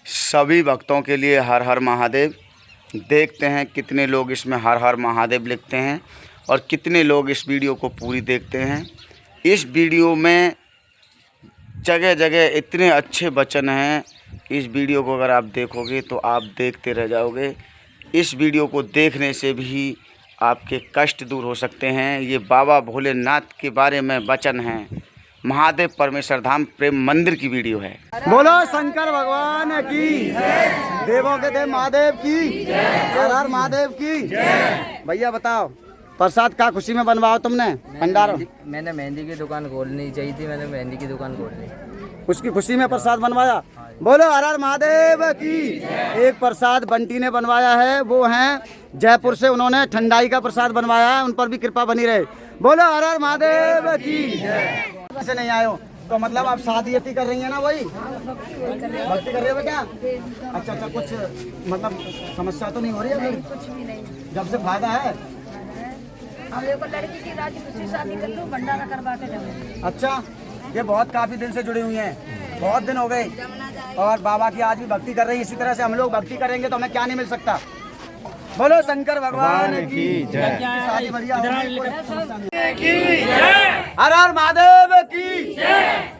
सभी भक्तों के लिए हर हर महादेव। देखते हैं कितने लोग इसमें हर हर महादेव लिखते हैं और कितने लोग इस वीडियो को पूरी देखते हैं। इस वीडियो में जगह जगह इतने अच्छे वचन हैं। इस वीडियो को अगर आप देखोगे तो आप देखते रह जाओगे। इस वीडियो को देखने से भी आपके कष्ट दूर हो सकते हैं। ये बाबा भोलेनाथ के बारे में वचन हैं। महादेव परमेश्वर धाम प्रेम मंदिर की वीडियो है। बोलो शंकर भगवान की, देवों के देव महादेव की, हर हर महादेव की। भैया बताओ, प्रसाद का खुशी में बनवाओ तुमने भंडारा? मैंने मेहंदी की दुकान खोलनी चाहिए थी, मैंने मेहंदी की दुकान खोल ली, उसकी खुशी में प्रसाद बनवाया। बोलो हर हर महादेव की। एक प्रसाद बंटी ने बनवाया है, वो हैं जयपुर से, उन्होंने ठंडाई का प्रसाद बनवाया है, उन पर भी कृपा बनी रहे। बोलो हर हर महादेव की। से नहीं आयो तो मतलब आप शादी कर रही है ना? वही भक्ति कर रहे हो क्या? अच्छा, कुछ मतलब समस्या तो नहीं हो रही है? कुछ भी नहीं। जब से फायदा है लड़की की राजी खुशी शादी कर लो, भंडारा करवा के जाओ। अच्छा, ये बहुत काफी दिन से जुड़ी हुई हैं, बहुत दिन हो गए और बाबा की आज भी भक्ति कर रही है। इसी तरह से हम लोग भक्ति करेंगे तो हमें क्या नहीं मिल सकता। बोलो शंकर भगवान की जय। शादी बढ़िया हर हर महादेव की।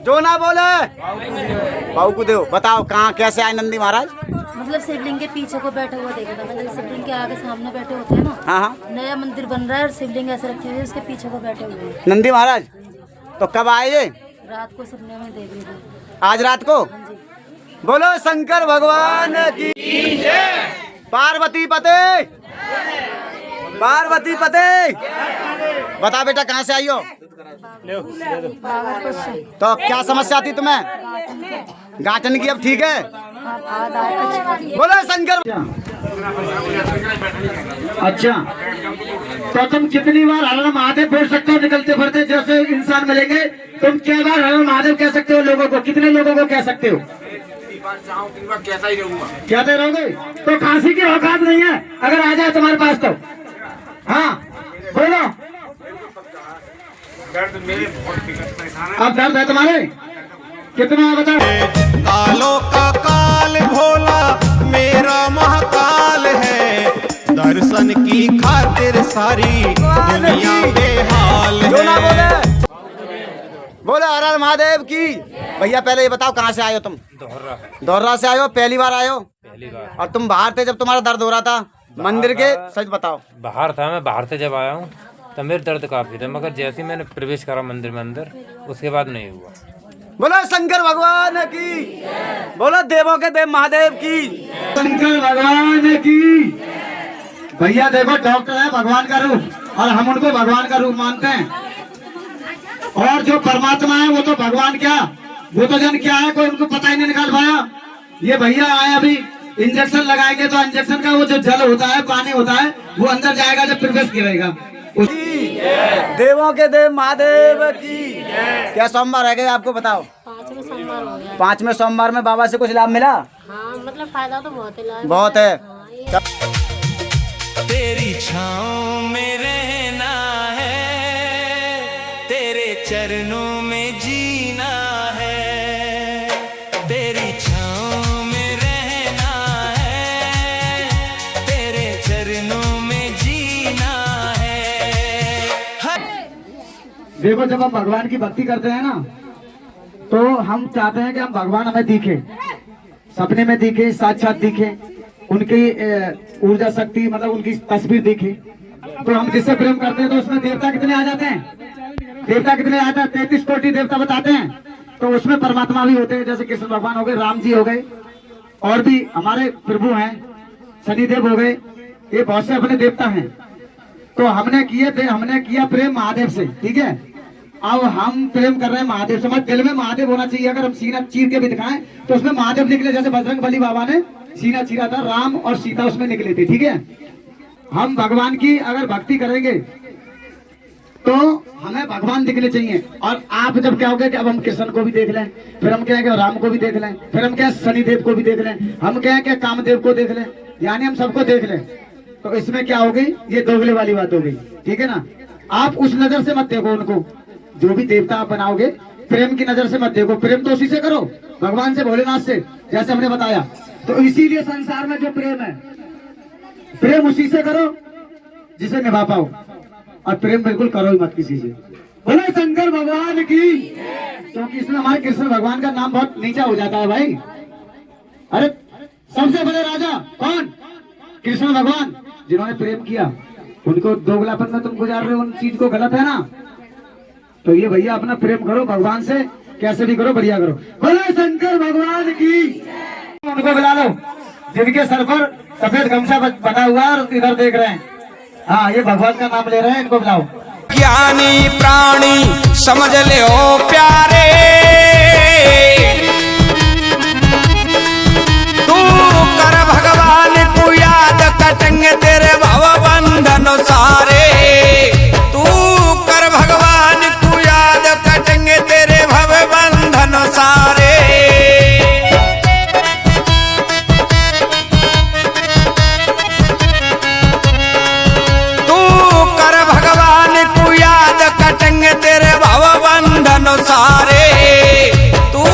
जो ना बोले बाबू को दो। बताओ कहाँ कैसे आए नंदी महाराज? मतलब शिवलिंग के पीछे को बैठा हुआ देखा था, मतलब शिवलिंग के आगे सामने बैठे होते हैं ना। हाँ, नया मंदिर बन रहा है और शिवलिंग ऐसे रखी हुई है, उसके पीछे को बैठे हुए हैं नंदी महाराज। तो कब आए ये? रात को सपने में देख ली। आज रात को? बोलो शंकर भगवान की जय। पार्वती पते, पार्वती पते। बता बेटा कहाँ से आई हो? तो क्या समस्या थी तुम्हें? गांठन की अब ठीक है? बोलो शंकर। अच्छा, तो तुम कितनी बार हर हर महादेव बोल सकते हो निकलते फिरते? जैसे इंसान मिलेंगे तुम क्या बार हर हर महादेव कह सकते हो? लोगों को कितने लोगों को कह सकते हो? कहते रहोगे तो खांसी की औकात नहीं है अगर आ जाए तुम्हारे पास तो। हाँ बोलो। अब दर्द है तुम्हारे? कितना बताओ? कालों का काल भोला मेरा महाकाल है, दर्शन की खातिर सारी दुनिया बेहाल है। बोलो हर हर महादेव की। भैया पहले ये बताओ कहाँ से आए हो तुम? दोहरा से आए हो? पहली बार आए हो? पहली बार। और तुम बाहर थे जब तुम्हारा दर्द हो रहा था मंदिर के? सच बताओ। बाहर था, मैं बाहर से जब आया हूँ तब मेरे दर्द काफी था, मगर जैसे ही मैंने प्रवेश करा मंदिर में अंदर, उसके बाद नहीं हुआ। बोलो शंकर भगवान की। बोलो देवों के देव महादेव की। शंकर भगवान की। भैया देखो, डॉक्टर है भगवान का रूप और हम उनको भगवान का रूप मानते हैं। और जो परमात्मा है वो तो भगवान क्या, वो तो जन क्या है कोई उनको पता ही नहीं निकाल पाया। ये भैया आए अभी इंजेक्शन लगाएंगे तो इंजेक्शन का वो जो जल होता है, पानी होता है, वो अंदर जाएगा जब प्रवेश करेगा। देवों के देव महादेव की। क्या सोमवार रह गए आपको? बताओ। 5वें सोमवार हो गया। 5वें सोमवार में बाबा से कुछ लाभ मिला? हाँ, मतलब फायदा तो बहुत है। बहुत है। तेरी छाँव में रहना है, तेरे चरणों में जीना है, तेरी छाँव में रहना है, तेरे चरणों में जीना है। देखो, जब हम भगवान की भक्ति करते हैं ना तो हम चाहते हैं कि हम भगवान हमें दिखे, सपने में दिखे, साक्षात दिखे, उनकी ऊर्जा शक्ति मतलब उनकी तस्वीर दिखे। तो हम जिससे प्रेम करते हैं तो उसमें देवता कितने आ जाते हैं? देवता कितने आते हैं? 33 कोटि देवता बताते हैं। तो उसमें परमात्मा भी होते हैं, जैसे कृष्ण भगवान हो गए, राम जी हो गए, और भी हमारे प्रभु हैं, शनिदेव हो गए, ये बहुत से अपने देवता हैं। तो हमने किया प्रेम महादेव से, ठीक है? अब हम प्रेम कर रहे हैं महादेव से। दिल में महादेव होना चाहिए। अगर हम सीना चीर के भी दिखाएं तो उसमें महादेव निकले, जैसे बजरंग बली बाबा ने सीना चीरा था, राम और सीता उसमें निकले थे, ठीक है? हम भगवान की अगर भक्ति करेंगे तो हमें भगवान दिखने चाहिए। और आप जब क्या होगे कि अब हम कृष्ण को भी देख लें, फिर हम कहें कि राम को भी देख लें, फिर हम कहें शनिदेव को भी देख लें, हम कहें कि कामदेव को देख लें, यानी हम सबको देख लें, तो इसमें क्या हो गई? ये दोगले वाली बात हो गई, ठीक है ना? आप उस नजर से मत देखो उनको। जो भी देवता आप बनाओगे प्रेम की नजर से मत देखो। प्रेम तो उसी से करो, भगवान से, भोलेनाथ से। जैसे हमने बताया तो इसीलिए संसार में जो प्रेम है, प्रेम उसी से करो जिसे निभा पाओ, और प्रेम बिल्कुल करो ही मत किसी से। बोले शंकर भगवान की, क्योंकि इसमें हमारे कृष्ण भगवान का नाम बहुत नीचा हो जाता है भाई। अरे सबसे बड़े राजा कौन? कृष्ण भगवान, जिन्होंने प्रेम किया। उनको दोगलापन में तुम गुजार रहे हो, उन चीज को गलत है ना। तो ये भैया अपना प्रेम करो भगवान से, कैसे भी करो, बढ़िया करो। बोले शंकर भगवान की। उनको बुला लो जिनके सर पर सफेद गमछा बना हुआ है और इधर देख रहे हैं। हाँ, ये भगवान का नाम ले रहे हैं, इनको बुलाओ। ज्ञानी प्राणी समझ ले ओ प्यारे, तू कर भगवान को याद, कटेंगे तेरे भव बंधन सारे। तू कर भगवान को याद, कटेंगे तेरे भव बंधन सारे। तू कर भगवान को याद, कटेंगे तेरे भव बंधन सारे। तू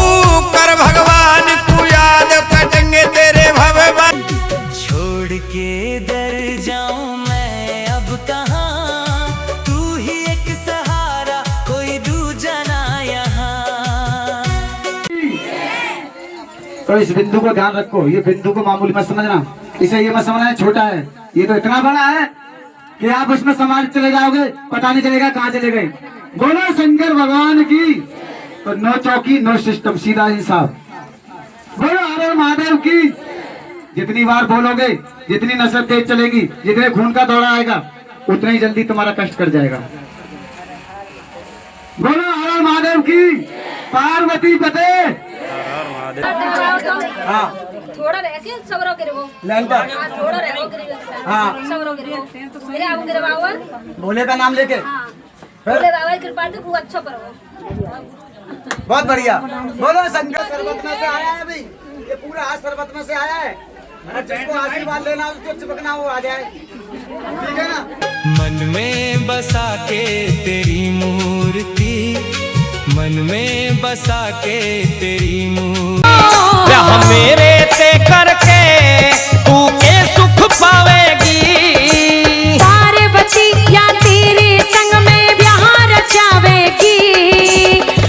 कर भगवान को याद, कटेंगे तेरे भव बंधन। छोड़ के दर जाऊं मैं अब कहाँ, तू ही एक सहारा, कोई दूजा ना यहाँ। तो इस बिंदु को ध्यान रखो, ये बिंदु को मामूली मत समझना, इसे ये मत समझना है छोटा है, ये तो इतना बड़ा है कि आप उसमें समाज चले जाओगे, पता नहीं चलेगा कहाँ चले गए। बोलो शंकर भगवान की। तो नो चौकी नो सिस्टम, सीधा इंसाफ। बोलो हर हर महादेव की। जितनी बार बोलोगे, जितनी नसर तेज चलेगी, जितने खून का दौरा आएगा, उतना ही जल्दी तुम्हारा कष्ट कर जाएगा। बोलो हर हर महादेव की। पार्वती पते। हाँ, थोड़ा रह के सबरो गिरवो, लंका थोड़ा रह के गिरवो, हाँ, सबरो गिरवो, मेरे आप गिरवाओ, भोले का नाम लेके। बोले बाबा की कृपा से खूब अच्छा करो। बहुत बढ़िया। बोलो शंकर। सरबत में से आया है भाई, ये पूरा हाथ सरबत में से आया है। जिसको आशीर्वाद लेना उसको चिपकना वो आ जाए, ठीक है ना। मन में बसा के तेरी मूर्ति, मन में बसा के तेरी मूर्ति। ब्याह मेरे ते करके तू के सुख पावेगी, पार्वती या तेरे संग में ब्याह रचावेगी।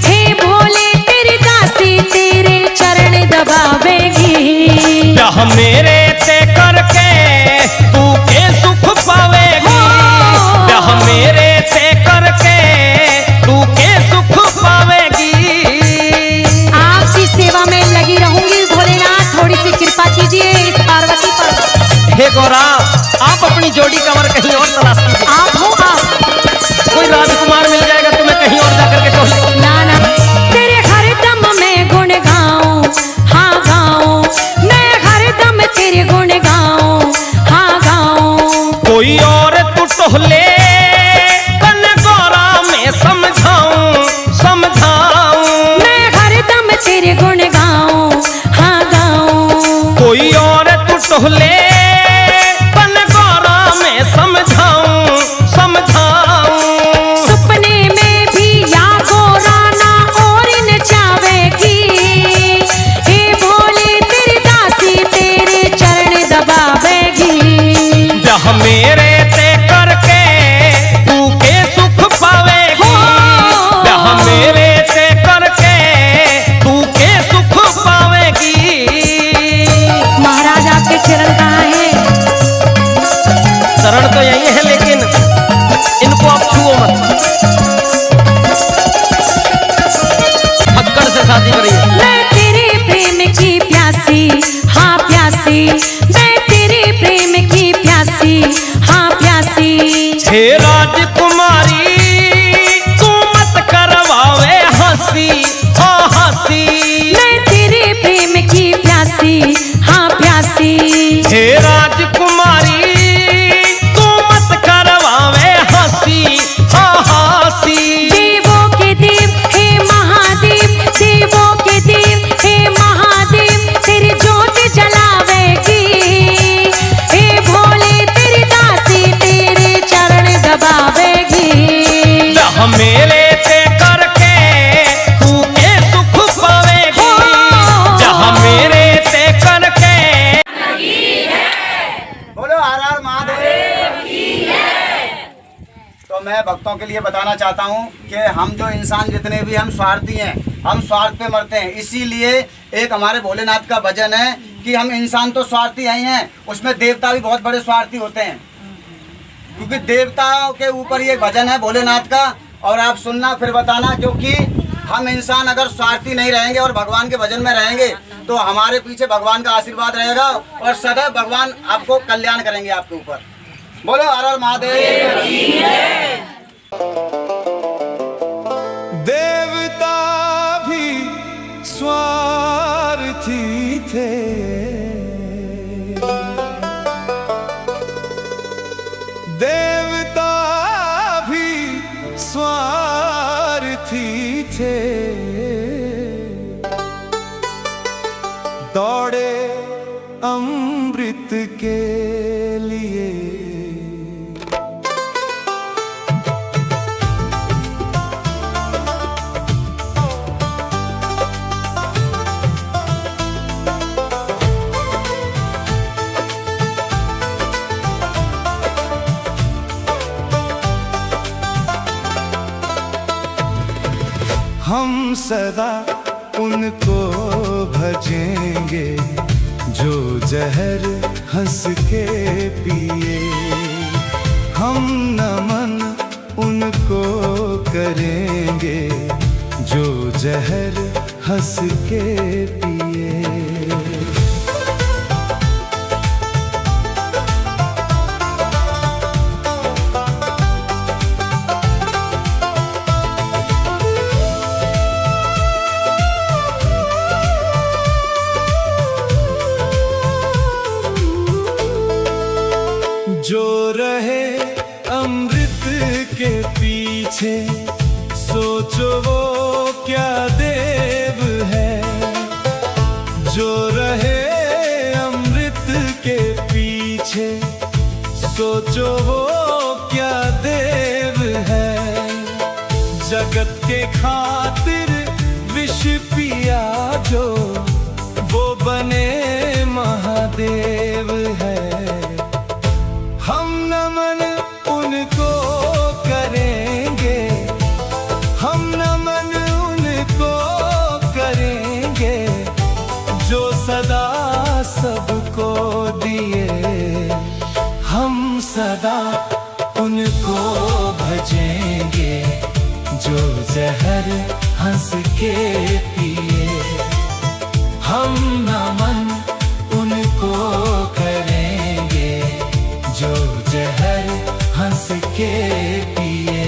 हे भोले तेरी दासी तेरे चरण दबावेगी। ब्याह मेरे ते करके तू के सुख पावेगी, ब्याह मेरे ते करके तू के सुख पावेगी। आपकी सेवा में लगी रहूंगी भोलेनाथ, थोड़ी सी कृपा कीजिए इस पार्वती पर। हे गौरा, आप अपनी जोड़ी कमर कहीं और तलाश कीजिए। आप हो आप, कोई राजकुमार मिल जाएगा तुम्हें कहीं और जाकर के टोली। ना ना, तेरे हर दम में गुण गाऊं, हाँ गाऊं, मैं हर दम तेरे गुण गाऊं, हाँ गाऊं। कोई और तू टोले कन गौरा में समझाऊं, समझाऊं। मैं हर दम तेरे गुण गाऊं, हाँ गाऊं। कोई और तू टोले कन गौरा में समझाऊं, समझाऊं। सपने में भी या गोरा ना और नचावेगी। हे भोले तेरी दासी तेरे चरण दबावेगी। ब्याह मेरे ते करके तू के सुख पावेगी, ब्याह मेरे ते करके तू के सुख पावेगी। महाराज आपके चरण कहाँ हैं? शरण तो यही है, लेकिन इनको आप छुओ मत। फक्कड़ से शादी करिए। मैं तेरे प्रेम की प्यासी, हाँ प्यासी, मैं तेरे प्रेम की प्यासी, हाँ प्यासी। हे राजकुमारी तू मत करवावे हंसी, हाँ हंसी। मैं तेरे प्रेम की प्यासी, हाँ प्यासी। हे राजकुमारी तू मत करवावे हंसी, हाँ हंसी। देवों के देव हे महादेव, देवों के देव हे महादेव, तेरी ज्योत जलावेगी। मैं भक्तों के लिए बताना चाहता हूँ कि हम जो इंसान जितने भी हम स्वार्थी हैं, हम स्वार्थ पे मरते हैं। इसीलिए एक हमारे भोलेनाथ का भजन है कि हम इंसान तो स्वार्थी ही हैं, उसमें देवता भी बहुत बड़े स्वार्थी होते हैं, क्योंकि देवताओं के ऊपर ये भजन है भोलेनाथ का। और आप सुनना फिर बताना, क्योंकि हम इंसान अगर स्वार्थी नहीं रहेंगे और भगवान के भजन में रहेंगे तो हमारे पीछे भगवान का आशीर्वाद रहेगा और सदैव भगवान आपको कल्याण करेंगे आपके ऊपर। बोलो हर हर महादेव। देवता भी स्वार्थी थे, देवता भी स्वार्थी थे, दौड़े अमृत के लिए। हम सदा उनको भजेंगे जो जहर हंस के पिए। हम नमन उनको करेंगे जो जहर हंस के पिए। जो रहे अमृत के पीछे, सोचो वो क्या देव है। जो रहे अमृत के पीछे, सोचो वो क्या देव है। जगत के खातिर विष पिया जो, वो बने महादेव है। हम नमन उनको करेंगे, हम नमन उनको करेंगे जो सदा सबको दिए। हम सदा उनको भजेंगे जो जहर हंस के पिए। हम नमन उनको करेंगे जो जहर हंस के पिए।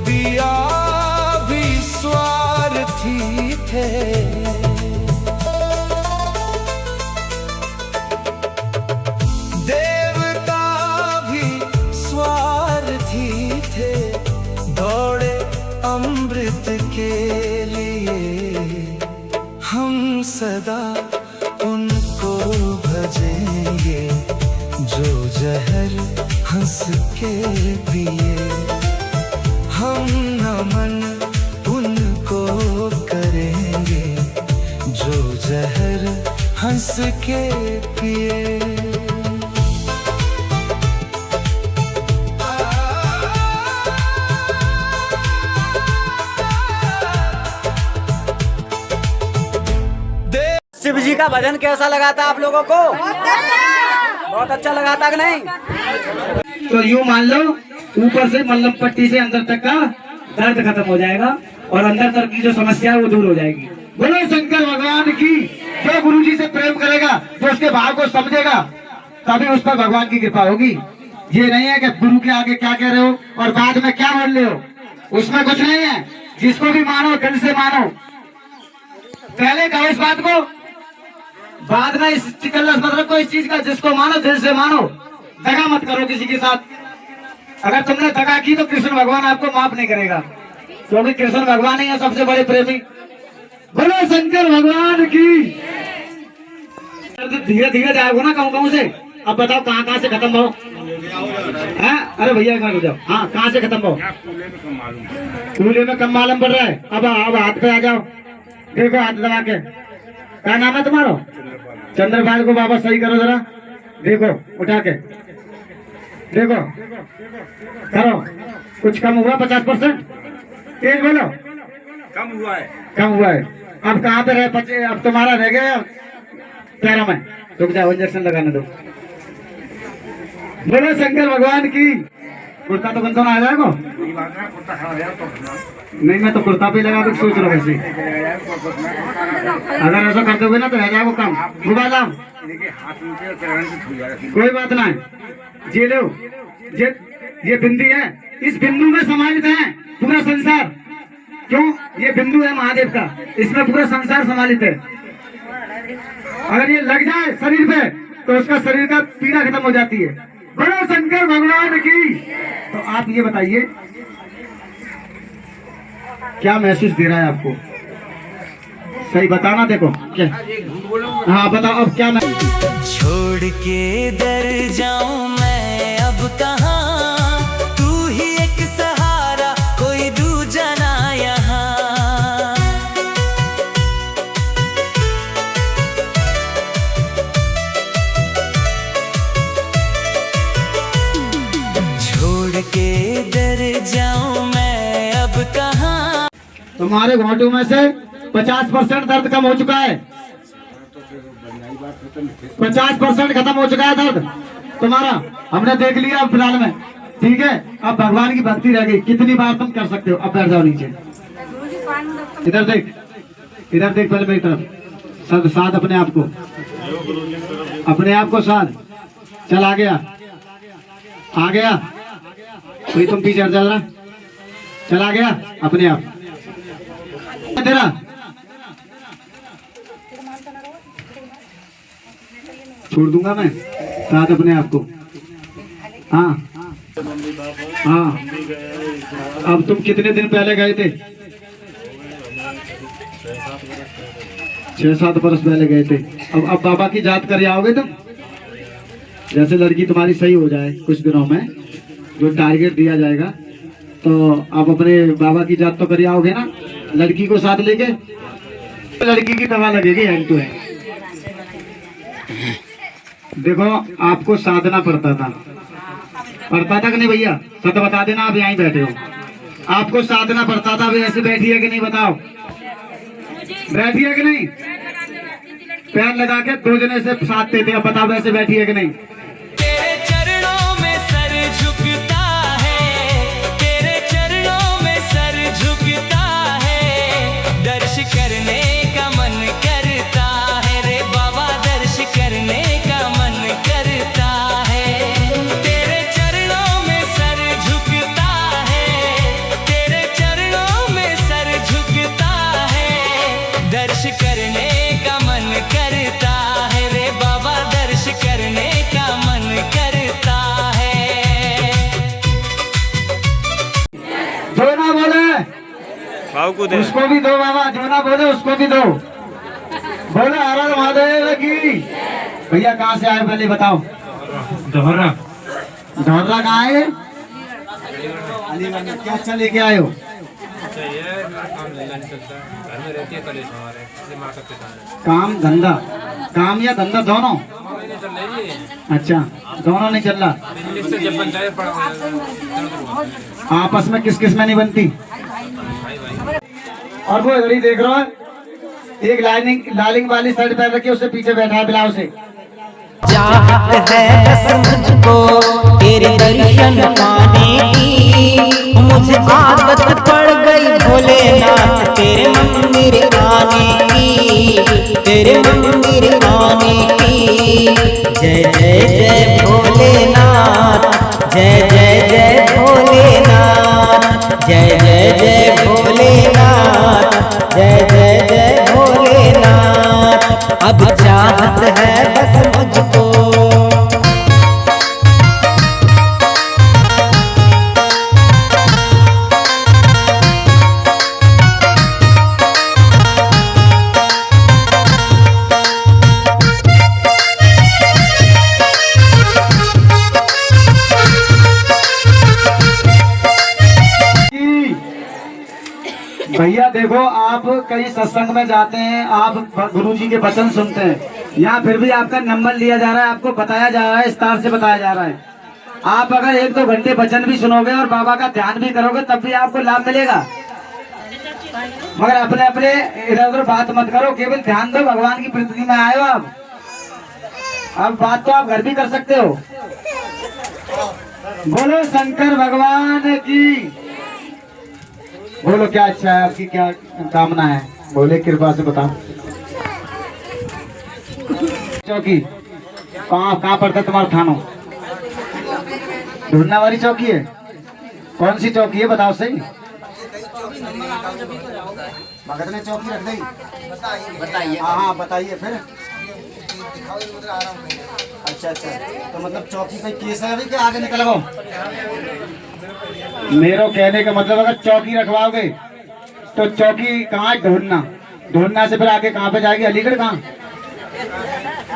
दिया भी स्वार्थी थे, देवता भी स्वार्थी थे, दौड़े अमृत के लिए। हम सदा उनको भजेंगे जो जहर हंस के पिए। हम नमन उनको करेंगे जो जहर हंस के पिए। शिव जी का भजन कैसा लगा था आप लोगों को? बहुत अच्छा लगा था कि नहीं? तो यूँ मान लो ऊपर से मल्लम पट्टी से अंदर तक का दर्द खत्म हो जाएगा और अंदर तक की जो समस्या है वो दूर हो जाएगी। बोलो शंकर भगवान की। जो गुरु जी से प्रेम करेगा, जो उसके भाव को समझेगा, तभी उस पर भगवान की कृपा होगी। ये नहीं है कि गुरु के आगे क्या कह रहे हो और बाद में क्या बोल रहे हो, उसमें कुछ नहीं है। जिसको भी मानो दिल से मानो। पहले कहो इस बात को बाद में इस चिकल्लस मत रखो इस चीज का, जिसको मानो दिल से मानो, दगा मत करो किसी के साथ। अगर तुमने दगा की तो कृष्ण भगवान आपको माफ नहीं करेगा, क्योंकि कृष्ण भगवान ही है सबसे बड़े प्रेमी। बोलो शंकर भगवान की। धीरे धीरे जाओगे ना कहूँ से। अब बताओ कहाँ से खत्म हो? अरे भैया एक बार हो जाओ। हाँ, कहाँ से खत्म हो? कूले में कम मालूम पड़ रहा है। अब हाथ पे आ जाओ, देखो हाथ दबा के। क्या नाम है तुम्हारा? चंद्रपाल को बाबा सही करो जरा, देखो उठा के देखो, करो। कुछ कम हुआ? 50%? तेज बोलो। कम हुआ है। कम हुआ है। अब कहाँ पे रहे? अब तुम्हारा रह गया पैरों में। रुक जाओ, इंजेक्शन लगाने दो। बोलो शंकर भगवान की। कुर्ता तो बंद आ जाएगा। नहीं, मैं तो कुर्ता पे लगा के सोच रहा हूँ वैसे। अगर ऐसा करते हुए ना तो रह जाएगा काम। गुबादाम कोई बात ना है। ये लो, ये बिंदी है, इस बिंदु में समाहित है पूरा संसार। क्यों? ये बिंदु है महादेव का, इसमें पूरा संसार समाहित है। अगर ये लग जाए शरीर पे तो उसका शरीर का पीड़ा खत्म हो जाती है। बड़े शंकर भगवान की। तो आप ये बताइए क्या महसूस दे रहा है आपको? सही बताना। देखो क्या? हाँ बताओ अब क्या। छोड़ के दर जाऊं मैं अब कहाँ, तू ही एक सहारा, कोई दूजा ना यहाँ। छोड़ के दर जाऊं मैं अब कहाँ। तुम्हारे घोंटू में से 50% दर्द कम हो चुका है। 50% खत्म हो चुका है दर्द तुम्हारा, हमने देख लिया अब फिलहाल में। ठीक है, अब भगवान की भक्ति रह गई। कितनी बार तुम कर सकते हो? अब बैठ जाओ नीचे। इधर देख, इधर देख पहले मेरी तरफ। सब साथ अपने आप को, अपने आप को साथ। चल आ गया, आ गया। कोई तुम पीछे हट जा रहा। चल आ गया अपने आप तेरा। छोड़ दूंगा मैं साथ अपने आप को। हाँ हाँ। अब तुम कितने दिन पहले गए थे? 6-7 बरस पहले गए थे। अब बाबा की जात कर आओगे तुम? जैसे लड़की तुम्हारी सही हो जाए कुछ दिनों में, जो टारगेट दिया जाएगा, तो आप अपने बाबा की जात तो कर आओगे ना लड़की को साथ लेके? लड़की की दवा लगेगी हैंड टू हैंड। देखो आपको साधना पड़ता था कि नहीं भैया? सच बता देना, आप यहीं बैठे हो। आपको साधना पड़ता था, अभी ऐसे बैठी है कि नहीं? बताओ, बैठी है कि नहीं? पैर लगा के 2 जने से साथ देते। अब बताओ वैसे बैठी है कि नहीं? तेरे चरणों में सर झुकता है, तेरे चरणों में सर झुकता है। दर्श करने का मन करता है रे बाबा, दर्श करने का मन करता है। तेरे चरणों में सर झुकता है, तेरे चरणों में सर झुकता है। दर्श करने का मन करता है रे बाबा, दर्श करने का मन करता है। जो ना बोले उसको भी दो बाबा, जो ना बोले उसको भी दो। बोले हर हर महादेव की। भैया कहाँ से आए पहले बताओ? दोहरा। दोहरा कहाँ है? अलीगंज। क्या अच्छा लेके आए हो? काम धंधा नहीं चलता, घर में रहती है कलेश हमारे, इसलिए माँ का पिता है। काम धंधा, काम या धंधा दोनों? नहीं चल रही है। अच्छा, दोनों नहीं चल रहा। बिजनेस से जब बनता है आपस में किस किस में नहीं बनती? और वो घड़ी देख रहा है, एक लाइनिंग वाली शर्ट पहन रखी है, उससे पीछे बैठा है ब्लाउज से। चाहत है बस मुझको तेरे दर्शन पाने की, मुझे आदत पड़ गई भोलेनाथ तेरे मंदिर आने की, तेरे मंदिर आने की। जय जय जय भोलेनाथ, जय जय जय भोलेनाथ, जय जय जय भोलेनाथ, जय जय जय भोलेनाथ। अब चाहत है बस मुझको। भैया देखो, आप कई सत्संग में जाते हैं, आप गुरुजी के वचन सुनते हैं, यहाँ फिर भी आपका नंबर लिया जा रहा है, आपको बताया जा रहा है, विस्तार से बताया जा रहा है। आप अगर 1-2 घंटे वचन भी सुनोगे और बाबा का ध्यान भी करोगे तब भी आपको लाभ मिलेगा। मगर अपने अपने इधर उधर बात मत करो, केवल ध्यान दो, भगवान की प्रीति में आए हो आप। अब बात तो आप घर भी कर सकते हो। बोलो शंकर भगवान की। बोलो क्या अच्छा है, आपकी क्या कामना है, बोले कृपा से बताओ। चौकी कहाँ पड़ता है तुम्हारा थाना? ढूंढना वाली चौकी है। कौन सी चौकी है बताओ सही। भगत ने चौकी रख दी, बताइए। हाँ बताइए फिर। अच्छा तो मतलब चौकी पे केस है अभी कि आगे निकल गो? मेरे कहने का मतलब अगर चौकी रखवाओगे तो चौकी कहाँ है? ढूंढना से फिर आगे कहाँ पे जाएगी? अलीगढ़ कहाँ?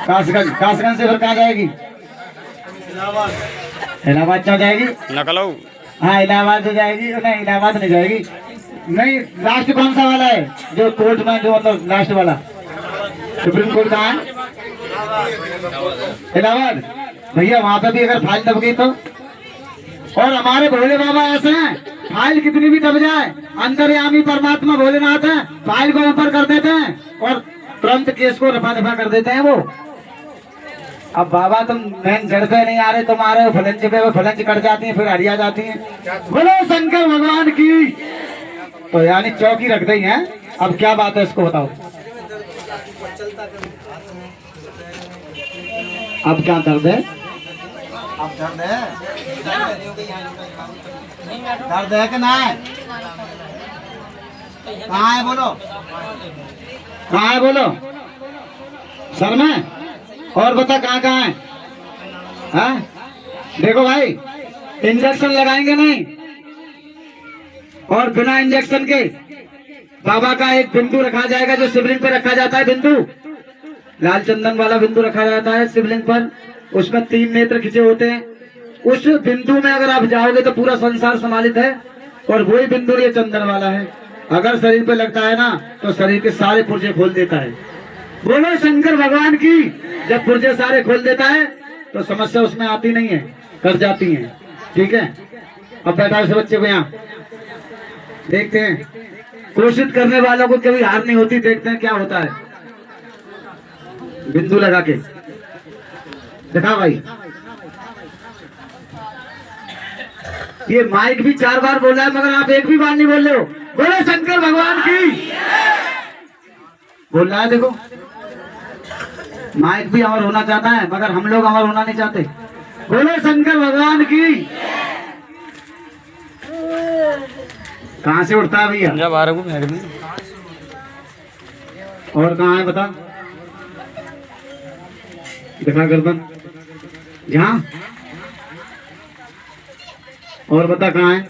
कासगंज से फिर कहाँ जाएगी? इलाहाबाद क्यों जाएगी? नकलऊ। हाँ इलाहाबाद जो जाएगी, नहीं इलाहाबाद नहीं जाएगी। नहीं, लास्ट कौन सा वाला है जो कोर्ट में, जो मतलब लास्ट वाला सुप्रीम कोर्ट कहाँ है? इलाहाबाद। भैया वहां पे भी अगर फाइल दब गई तो, और हमारे भोले बाबा ऐसे हैं, फाइल कितनी भी दब जाए, अंतर्यामी परमात्मा भोलेनाथ है, फाइल को ऊपर कर देते हैं और तुरंत केस को रफा दफा कर देते हैं वो। अब बाबा तुम मेन जड़ पे नहीं आ रहे, तुम आ रहे हो फलंज पे, वो फलंज कट जाती है फिर हरिया जाती है। बोलो शंकर भगवान की। तो यानी चौकी रख दी है। अब क्या बात है इसको बताओ। अब क्या दर्द है? अब दर्द है? दर्द है कि ना है? कहाँ है बोलो, कहाँ है बोलो? सर में? और बता कहाँ है? हाँ? देखो भाई, इंजेक्शन लगाएंगे नहीं, और बिना इंजेक्शन के बाबा का एक बिंदु रखा जाएगा जो शिवलिंग पे रखा जाता है। बिंदु लाल चंदन वाला बिंदु रखा जाता है शिवलिंग पर, उसमें 3 नेत्र खिंचे होते हैं। उस बिंदु में अगर आप जाओगे तो पूरा संसार समालित है, और वही बिंदु ये चंदन वाला है। अगर शरीर पे लगता है ना तो शरीर के सारे पुर्जे खोल देता है। बोलो शंकर भगवान की। जब पुर्जे सारे खोल देता है तो समस्या उसमें आती नहीं है, कर जाती है। ठीक है, अब बैठा से बच्चे को यहाँ देखते हैं, कोशिश करने वालों को कभी हार नहीं होती। देखते हैं क्या होता है। बिंदु लगा के देखा भाई। ये माइक भी 4 बार बोला है मगर आप एक भी बार नहीं बोल रहे हो। बोलो शंकर भगवान की। बोल रहा है देखो, माइक भी अमर होना चाहता है मगर हम लोग अमर होना नहीं चाहते। बोलो शंकर भगवान की। कहाँ से उठता है भैया? और कहाँ है बता? दिखा गर्दन जहाँ, और बता कहाँ है?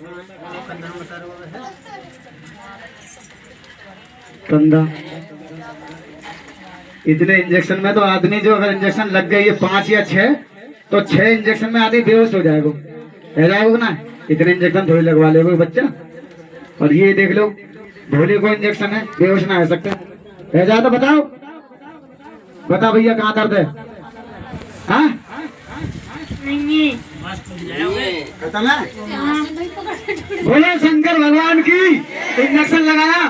कंधा। इतने इंजेक्शन में तो आदमी जो अगर इंजेक्शन लग गई है 5 या 6 तो 6 इंजेक्शन में आदमी बेहोश हो जाएगा ना। इतने इंजेक्शन थोड़ी लगवा ले बच्चा। और ये देख लो, भोले को इंजेक्शन है, बेहोश ना हो सकते। रह जाए तो बताओ, बता भैया कहाँ दर्द है? हाँ बोलो शंकर भगवान की। इंजेक्शन लगाया,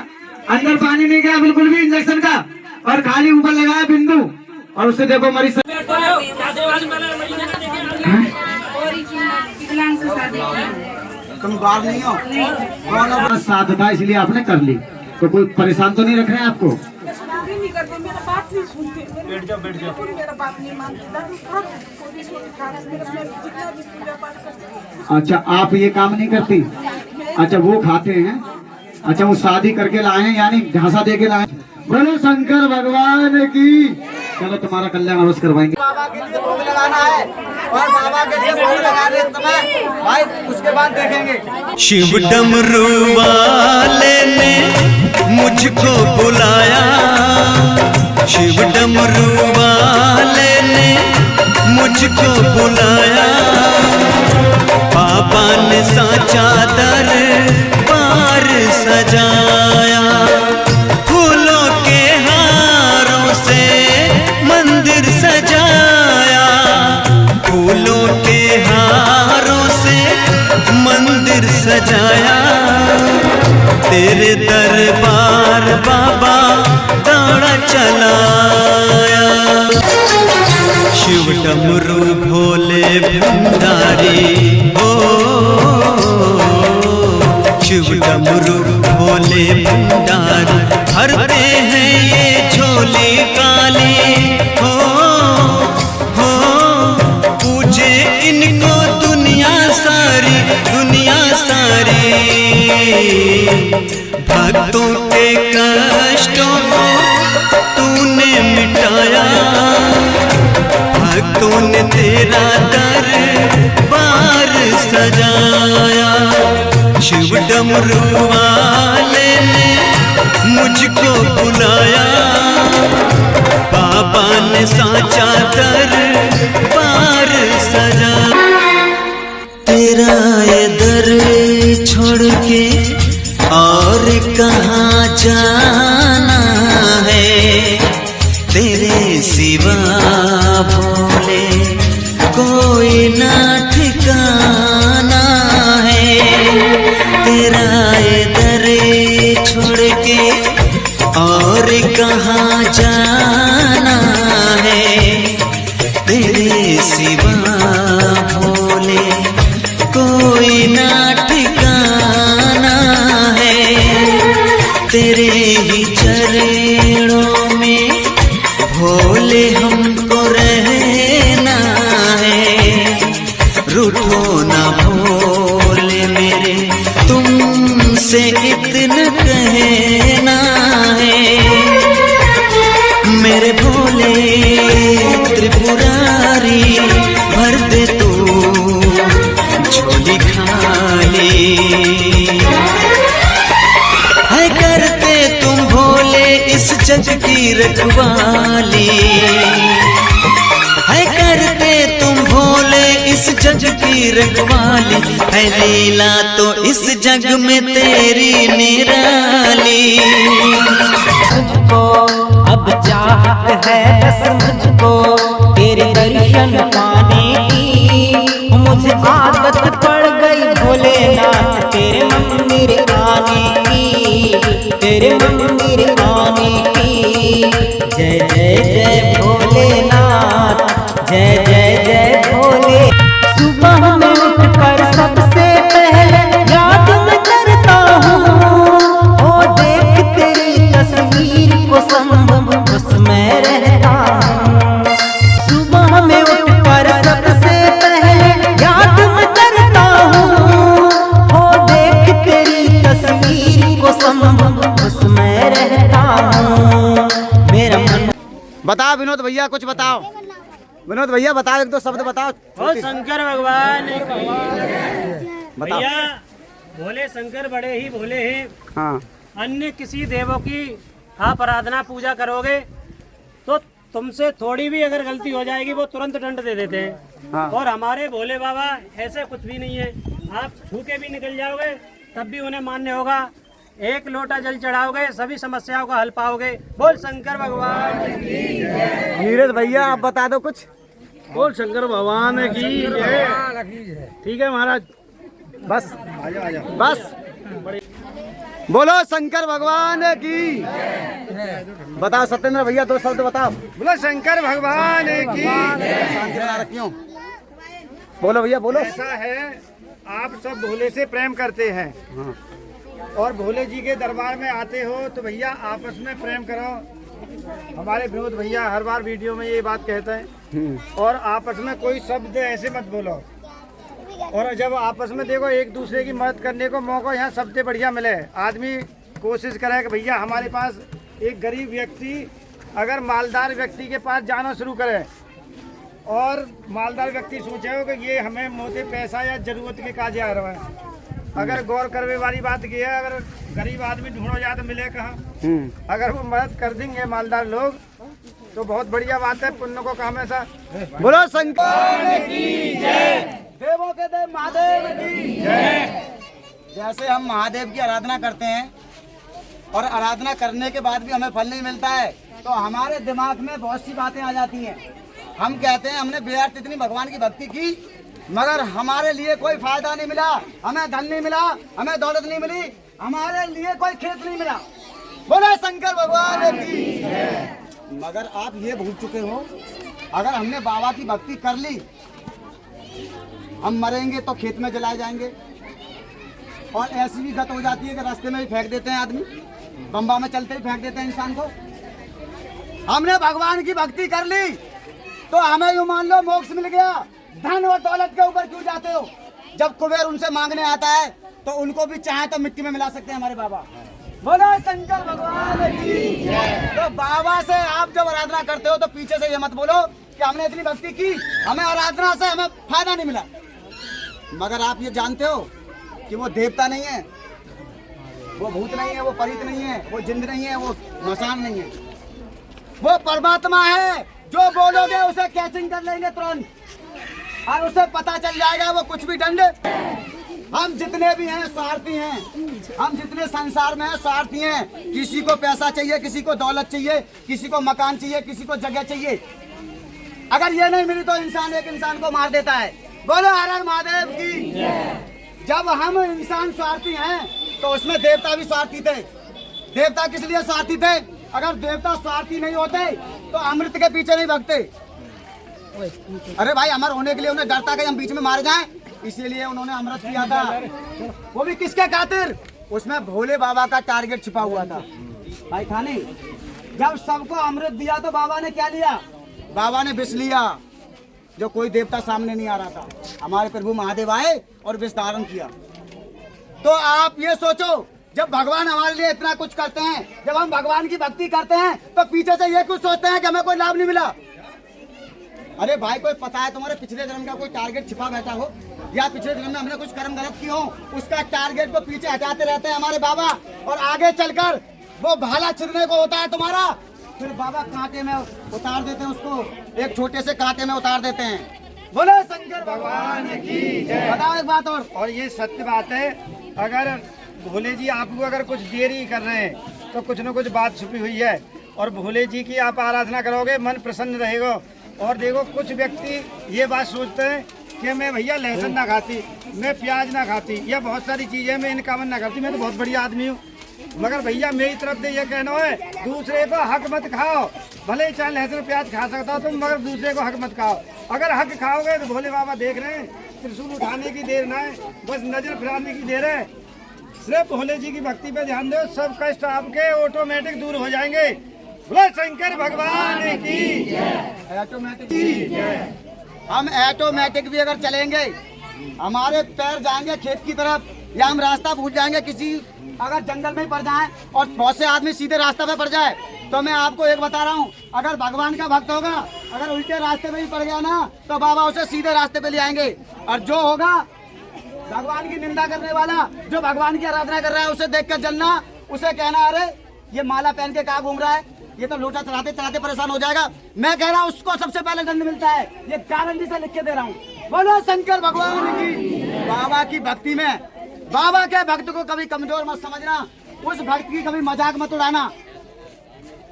अंदर पानी नहीं गया बिल्कुल भी इंजेक्शन का, और खाली ऊपर लगाया बिंदु, और उससे देखो मरीज तुम बाहर नहीं हो। साथ था इसलिए आपने कर ली, तो कोई परेशान तो नहीं रख रहे हैं आपको? अच्छा, आप ये काम नहीं करती? अच्छा, वो खाते हैं। अच्छा, वो शादी करके लाए हैं यानी झांसा दे के लाए। बोलो शंकर भगवान की। चलो तुम्हारा कल्याण अवश्य करवाएंगे। बाबा के लिए भोग लगाना है और बाबा के लिए भोग लगाने समय भाई उसके बाद देखेंगे। शिव डमरू वाले ने मुझको बुलाया, शिव डमरू वाले ने मुझको बुलाया, बाबा ने साचा दरबार सजाया, फूलों के हारों से मंदिर सजाया, फूलों के हारों से मंदिर सजाया, तेरे दरबार बाबा दौड़ा चलाया। शिव डमरू भोले भंडारी हो, शिव डमरू भोले भंडारी भरते हैं ये झोली काली हो, पूजे इनको दुनिया सारी, दुनिया सारी, भक्तों के कष्टों को तूने मिटाया, भक्तों ने तेरा दरबार सजाया, शिव डमरू वाले ने मुझको बुलाया, बाबा ने साचा दरबार सजाया। तेरा ये दर छोड़ के और कहाँ जाना है, तेरे सिवा भोले कोई ना ठिकाना है, तेरा ये दर छोड़ के और कहाँ जाना है, तेरे सिवा भोले कोई ना ठिकाना है, तेरे ही चरणों में भोले हमको रहना है, रूठो ना भोले मेरे तुमसे इतना कहना है, मेरे भोले त्रिपुरारी भर दे तू झोली खाली, है करते तुम भोले इस जग की रखवाली, है करते तुम भोले इस जग की रखवाली, है लीला तो इस जग में तेरी निराली। मुझको अब चाहत है बस मुझको तेरे दर्शन पाने की, मुझे आदत पड़ गई भोलेनाथ तेरे मंदिर आने की, तेरे मंदिर आने की। जय जय जय भोलेनाथ, जय जय जय भोले। सुबह में उठकर सबसे पहले याद मैं करता हूँ, ओ देख तेरी तस्वीर को संभव उसमें रहता हूँ। सुबह में उठकर सबसे पहले याद मैं करता हूँ, ओ देख तेरी तस्वीर को संभव उसमें रहता हूँ। मेरा मन बताओ विनोद भैया, कुछ बताओ विनोद भैया, बताओ एक दो शब्द बताओ। ओ शंकर भगवान भैया, भोले शंकर बड़े ही भोले हैं। हाँ। अन्य किसी देवों की आप आराधना पूजा करोगे तो तुमसे थोड़ी भी अगर गलती हो जाएगी वो तुरंत दंड दे देते हैं। हाँ। और हमारे भोले बाबा ऐसे कुछ भी नहीं है, आप छू के भी निकल जाओगे तब भी उन्हें मान्य होगा। एक लोटा जल चढ़ाओगे सभी समस्याओं का हल पाओगे। बोल शंकर भगवान की जय। नीरज भैया आप बता दो कुछ। बोल शंकर भगवान की जय। ठीक है महाराज, बस बस बोलो शंकर भगवान की। बताओ सत्येंद्र भैया, दो शब्द बताओ। बोलो शंकर भगवान की। क्यों बोलो भैया, बोलो। ऐसा है, आप सब भोले से प्रेम करते हैं। हाँ। और भोले जी के दरबार में आते हो तो भैया आपस में प्रेम करो। हमारे विनोद भैया हर बार वीडियो में ये बात कहते हैं। और आपस में कोई शब्द ऐसे मत बोलो। और जब आपस में देखो एक दूसरे की मदद करने को मौका यहाँ सबसे बढ़िया मिले। आदमी कोशिश करे कि भैया हमारे पास एक गरीब व्यक्ति अगर मालदार व्यक्ति के पास जाना शुरू करें और मालदार व्यक्ति सोचे हो कि ये हमें मोटे पैसा या जरूरत के काज आ रहा है, अगर गौर करने वाली बात की है, अगर गरीब आदमी ढूंढो जाए तो मिले कहाँ। अगर वो मदद कर देंगे मालदार लोग तो बहुत बढ़िया बात है, पुण्य को काम ऐसा। बोलो शंकर की जय, देवों के देव महादेव की जय। जैसे हम महादेव की आराधना करते हैं और आराधना करने के बाद भी हमें फल नहीं मिलता है, तो हमारे दिमाग में बहुत सी बातें आ जाती हैं। हम कहते हैं हमने बेअर्थ इतनी भगवान की भक्ति की मगर हमारे लिए कोई फायदा नहीं मिला, हमें धन नहीं मिला, हमें दौलत नहीं मिली, हमारे लिए कोई खेत नहीं मिला। बोले शंकर भगवान की। मगर आप ये भूल चुके हो, अगर हमने बाबा की भक्ति कर ली, हम मरेंगे तो खेत में जलाए जाएंगे। और ऐसी भी गत हो जाती है कि रास्ते में भी फेंक देते हैं आदमी, बम्बा में चलते ही फेंक देते हैं इंसान को। हमने भगवान की भक्ति कर ली तो हमें यूं मान लो मोक्ष मिल गया। धन और दौलत के ऊपर क्यों जाते हो? जब कुबेर उनसे मांगने आता है तो उनको भी चाहे तो मिट्टी में मिला सकते हैं हमारे बाबा। बोलो शंकर भगवान की। तो बाबा से आप जब आराधना करते हो तो पीछे से ये मत बोलो कि हमने इतनी भक्ति की, हमें आराधना से हमें फायदा नहीं मिला। मगर आप ये जानते हो कि वो देवता नहीं है, वो भूत नहीं है, वो परीत नहीं है, वो जिंद नहीं है, वो मसान नहीं है, वो परमात्मा है। जो बोलोगे उसे कैचिंग कर लेंगे तुरंत और उसे पता चल जाएगा वो कुछ भी दंड। हम जितने भी हैं स्वार्थी हैं, हम जितने संसार में हैं स्वार्थी हैं। किसी को पैसा चाहिए, किसी को दौलत चाहिए, किसी को मकान चाहिए, किसी को जगह चाहिए। अगर ये नहीं मिली तो इंसान एक इंसान को मार देता है। बोलो हर हर महादेव की। जब हम इंसान स्वार्थी हैं तो उसमें देवता भी स्वार्थी थे। देवता किस लिए स्वार्थी थे? अगर देवता स्वार्थी नहीं होते तो अमृत के पीछे नहीं भागते। अरे भाई अमर होने के लिए उन्हें डरता कि हम बीच में मार जाएं, इसीलिए उन्होंने अमृत किया था। वो भी किसके खातिर? उसमें भोले बाबा का टारगेट छिपा हुआ था। भाई खानी जब सबको अमृत दिया तो बाबा ने क्या लिया? बाबा ने विष लिया। जो कोई देवता सामने नहीं आ रहा था, हमारे प्रभु महादेव आए और विष धारण किया। तो आप ये सोचो, जब भगवान हमारे लिए इतना कुछ करते हैं, जब हम भगवान की भक्ति करते हैं तो पीछे से ये कुछ सोचते हैं कि हमें कोई लाभ नहीं मिला। अरे भाई कोई पता है तुम्हारे पिछले जन्म का कोई टारगेट छिपा बैठा हो या पिछले जन्म में हमने कुछ कर्म गलत किए हो, उसका टारगेट को पीछे हटाते रहते हैं हमारे बाबा और आगे चलकर वो भाला छिदने को होता है तुम्हारा, फिर बाबा कांटे में उतार देते हैं उसको, एक छोटे से कांटे में उतार देते हैं। बोलो शंकर भगवान की जय। बताओ एक बात और ये सत्य बात है, अगर भोले जी आपको अगर कुछ देरी कर रहे हैं तो कुछ न कुछ बात छुपी हुई है और भोले जी की आप आराधना करोगे मन प्रसन्न रहेगा। और देखो कुछ व्यक्ति ये बात सोचते हैं कि मैं भैया लहसुन ना खाती, मैं प्याज ना खाती या बहुत सारी चीज़ें मैं इनका मन ना करती, मैं तो बहुत बढ़िया आदमी हूँ। मगर भैया मेरी तरफ से ये कहना है दूसरे को हक मत खाओ। भले चाहे लहसुन प्याज खा सकता हो तुम, मगर दूसरे को हक मत खाओ। अगर हक खाओगे तो भोले बाबा देख रहे हैं, त्रिशूल उठाने की देर ना है, बस नजर फिराने की देर है। सिर्फ भोले जी की भक्ति पे ध्यान दो, सब कष्ट आपके ऑटोमेटिक दूर हो जाएंगे। बोलो शंकर भगवान की। ऑटोमेटिक हम ऑटोमेटिक भी अगर चलेंगे, हमारे पैर जाएंगे खेत की तरफ या हम रास्ता भूल जाएंगे, किसी अगर जंगल में ही पड़ जाए और बहुत से आदमी सीधे रास्ते पे पड़ जाए, तो मैं आपको एक बता रहा हूँ, अगर भगवान का भक्त होगा, अगर उल्टे रास्ते में ही पड़ गया ना तो बाबा उसे सीधे रास्ते पे ले आएंगे। और जो होगा भगवान की निंदा करने वाला, जो भगवान की आराधना कर रहा है, उसे देख कर जलना, उसे कहना अरे ये माला पहन के कहाँ घूम रहा है, ये तो लोटा चढ़ाते चढ़ाते परेशान हो जाएगा। मैं कह रहा हूँ उसको सबसे पहले दंड मिलता है, ये गारंटी से लिख के दे रहा हूँ। बोलो शंकर भगवान की। बाबा की भक्ति में बाबा के भक्त को कभी कमजोर मत समझना, उस भक्त की कभी मजाक मत उड़ाना।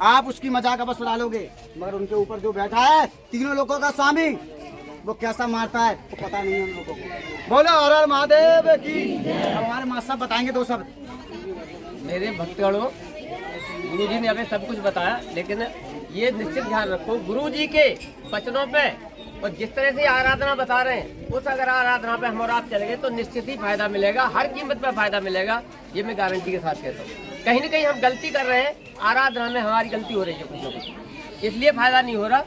आप उसकी मजाक बस उड़ा लोगे, मगर उनके ऊपर जो बैठा है तीनों लोगों का स्वामी, वो कैसा मारता है वो तो पता नहीं है उन लोगों को। बोलो हर हर महादेव की। अब हमारे माँ साहब बताएंगे दो शब्द। मेरे भक्तगणों, गुरु जी ने हमें सब कुछ बताया, लेकिन ये निश्चित ध्यान रखो गुरु जी के वचनों पे और जिस तरह से आराधना बता रहे हैं, उस अगर आराधना पे हम और आप चलेंगे तो निश्चित ही फायदा मिलेगा, हर कीमत पे फायदा मिलेगा। ये मैं गारंटी के साथ कहता हूँ। कहीं न कहीं हम गलती कर रहे हैं, आराधना में हमारी गलती हो रही है कुछ न कुछ, इसलिए फायदा नहीं हो रहा।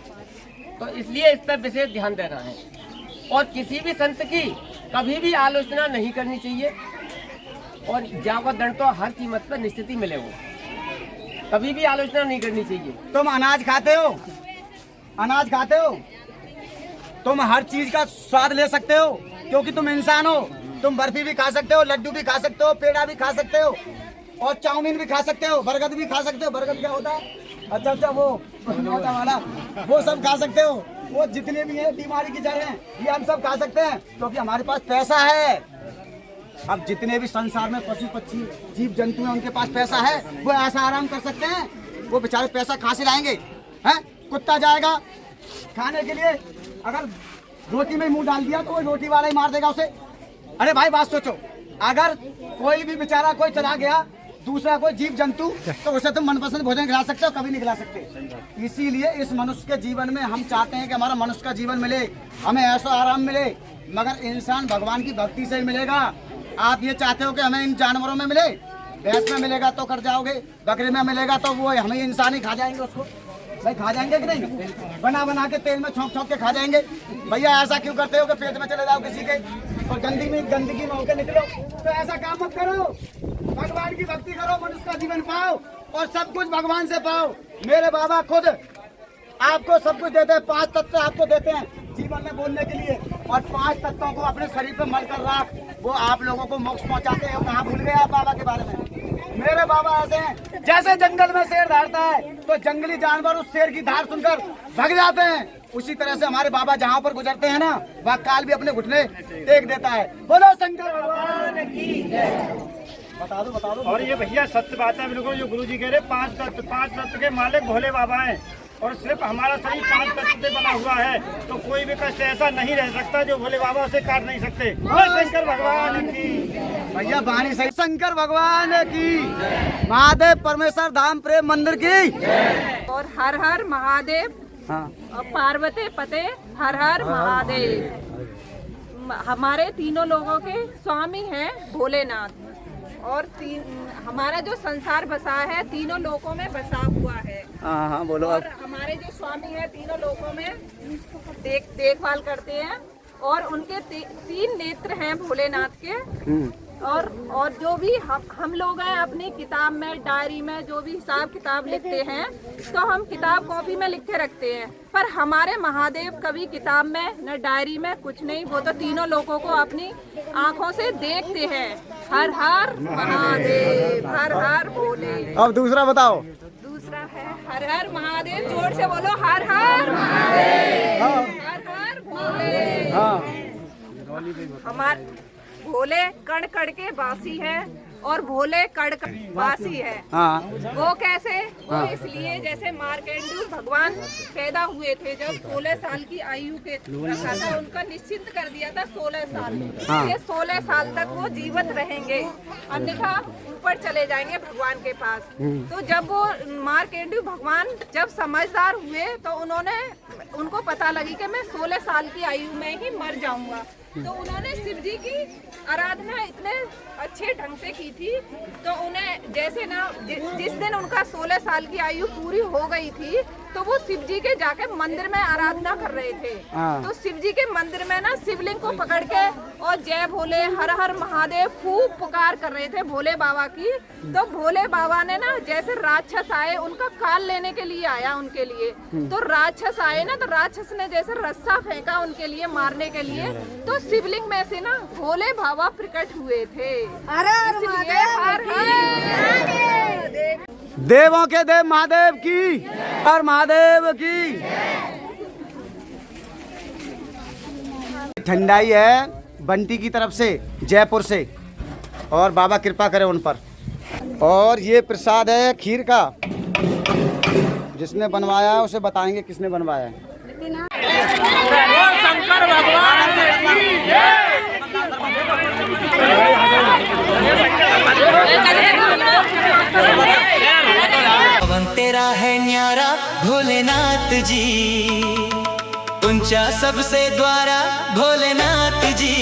तो इसलिए इस पर विशेष ध्यान देना है और किसी भी संत की कभी भी आलोचना नहीं करनी चाहिए और जागो दंड तो हर कीमत पर निश्चित ही मिलेगा। कभी भी आलोचना नहीं करनी चाहिए। तुम अनाज खाते हो, अनाज खाते हो, तुम हर चीज का स्वाद ले सकते हो क्योंकि तुम इंसान हो। तुम बर्फी भी खा सकते हो, लड्डू भी खा सकते हो, पेड़ा भी खा सकते हो और चाउमीन भी खा सकते हो, बरगद भी खा सकते हो। बरगद क्या होता है? अच्छा वो वाला, वो सब खा सकते हो। वो जितने भी है बीमारी की जड़ हैं ये हम सब खा सकते हैं क्योंकि हमारे पास पैसा है। अब जितने भी संसार में पशु पक्षी जीव जंतु हैं उनके पास पैसा है, वो ऐसा आराम कर सकते हैं। वो बेचारे पैसा कहाँ से लाएंगे? हैं? कुत्ता जाएगा खाने के लिए, अगर रोटी में मुंह डाल दिया तो वो रोटी वाला ही मार देगा उसे। अरे भाई बात सोचो, अगर कोई भी बेचारा कोई चला गया दूसरा कोई जीव जंतु तो उसे तुम मनपसंद भोजन खिला सकते हो? कभी नहीं खिला सकते। इसीलिए इस मनुष्य के जीवन में हम चाहते हैं कि हमारा मनुष्य का जीवन मिले, हमें ऐसा आराम मिले, मगर इंसान भगवान की भक्ति से ही मिलेगा। आप ये चाहते हो कि हमें इन जानवरों में मिले, भैंस में मिलेगा तो कर जाओगे, बकरी में मिलेगा तो वो हमें इंसान ही खा जाएंगे उसको। भाई खा जाएंगे कि नहीं? बना बना के तेल में छोंक छोंक के खा जाएंगे। भैया ऐसा क्यों करते हो कि पेट में चले जाओ किसी के और गंदगी में होकर निकलो? तो ऐसा काम मत करो, भगवान की भक्ति करो, मनुष्य का जीवन पाओ और सब कुछ भगवान से पाओ। मेरे बाबा खुद आपको सब कुछ देते हैं, 5 तत्व आपको देते हैं जीवन में बोलने के लिए और 5 तत्वों को अपने शरीर पे मलकर रख, वो आप लोगों को मोक्ष पहुंचाते हैं। कहाँ भूल गए आप बाबा के बारे में? मेरे बाबा ऐसे हैं, जैसे जंगल में शेर धारता है तो जंगली जानवर उस शेर की धार सुनकर भाग जाते हैं, उसी तरह से हमारे बाबा जहाँ पर गुजरते हैं ना वह काल भी अपने घुटने टेक देता है। बोलो शंकर भगवान की जय। बता दो। और ये भैया सत्य बात है बिल्कुल, जो गुरु जी कह रहे 5 तत्व के मालिक भोले बाबा हैं और सिर्फ हमारा शरीर 5 तत्व से बना हुआ है, तो कोई भी कष्ट ऐसा नहीं रह सकता जो भोले बाबा उसे काट नहीं सकते। शंकर भगवान की भैया वाणी सही। शंकर भगवान की, महादेव परमेश्वर धाम प्रेम मंदिर की और हर हर महादेव। हाँ। और पार्वती पते हर हर महादेव। हमारे तीनों लोगों के स्वामी हैं भोलेनाथ और हमारा जो संसार बसा है तीनों लोकों में बसा हुआ है। हाँ बोलो। और हमारे जो स्वामी हैं तीनों लोकों में देखभाल करते हैं और उनके 3 नेत्र हैं भोलेनाथ के। और जो भी हम लोग हैं अपनी किताब में, डायरी में जो भी हिसाब किताब लिखते हैं तो हम किताब कॉपी में लिख के रखते हैं, पर हमारे महादेव कभी किताब में न डायरी में कुछ नहीं, वो तो तीनों लोगों को अपनी आंखों से देखते हैं। हर हर महादेव, हर हर भोले। अब दूसरा बताओ। दूसरा है हर हर महादेव, जोर से बोलो हर हर महादेव, हर हर भोले। हमारे भोले कण कण के वासी है और भोले कण वासी है। हाँ। वो कैसे? वो इसलिए जैसे मार्केंडू भगवान पैदा हुए थे जब 16 साल की आयु के रखा था, उनका निश्चित कर दिया था 16 साल। हाँ। ये 16 साल तक वो जीवित रहेंगे, अन्यथा ऊपर चले जाएंगे भगवान के पास। तो जब वो मार्केंडू भगवान जब समझदार हुए तो उनको पता लगी कि मैं 16 साल की आयु में ही मर जाऊंगा, तो उन्होंने शिव जी की आराधना इतने अच्छे ढंग से की थी। तो उन्हें जैसे ना जिस दिन उनका 16 साल की आयु पूरी हो गई थी तो वो शिव जी के जाके मंदिर में आराधना कर रहे थे। तो शिव जी के मंदिर में ना शिवलिंग को पकड़ के और जय भोले हर हर महादेव खूब पुकार कर रहे थे भोले बाबा की। तो भोले बाबा ने ना जैसे राक्षस आए उनका काल लेने के लिए आया उनके लिए, तो राक्षस आए ना तो राक्षस ने जैसे रस्सा फेंका उनके लिए मारने के लिए, तो शिवलिंग में से ना भोले बाबा प्रकट हुए थे। इसलिए हर हर देवों के देव महादेव की और महादेव की ठंडाई है बंटी की तरफ से जयपुर से, और बाबा कृपा करें उन पर। और ये प्रसाद है खीर का, जिसने बनवाया है उसे बताएंगे किसने बनवाया है। शंकर भगवान की जय। पवन तेरा है न्यारा भोलेनाथ जी, ऊंचा सबसे द्वारा भोलेनाथ जी।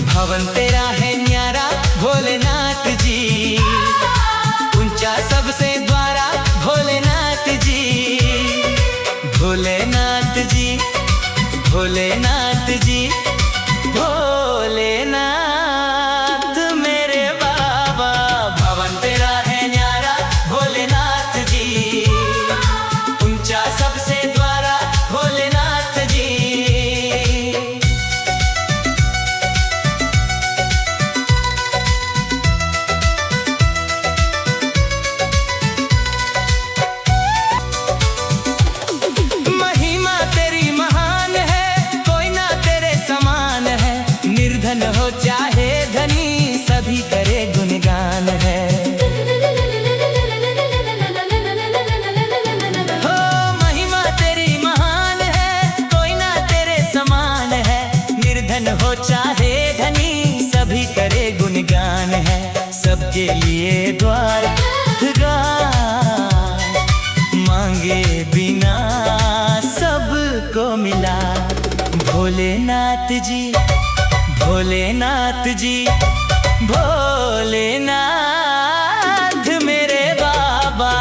भवन तेरा है न्यारा भोलेनाथ जी, ऊंचा सबसे द्वारा भोलेनाथ जी। भोलेनाथ जी भोलेनाथ जी भोलेनाथ मेरे बाबा भवन तेरा है न्यारा भोलेनाथ जी ऊंचा सबसे द्वारा भोलेनाथ जी। महिमा तेरी महान है कोई ना तेरे समान है निर्धन हो चाहे धनी सभी करे गुणगान है। हो महिमा तेरी महान है कोई ना तेरे समान है निर्धन हो चाहे धनी सभी करे गुणगान है। सबके लिए द्वार मांगे बिना सबको मिला भोलेनाथ जी भोलेनाथ जी भोलेनाथ मेरे बाबा।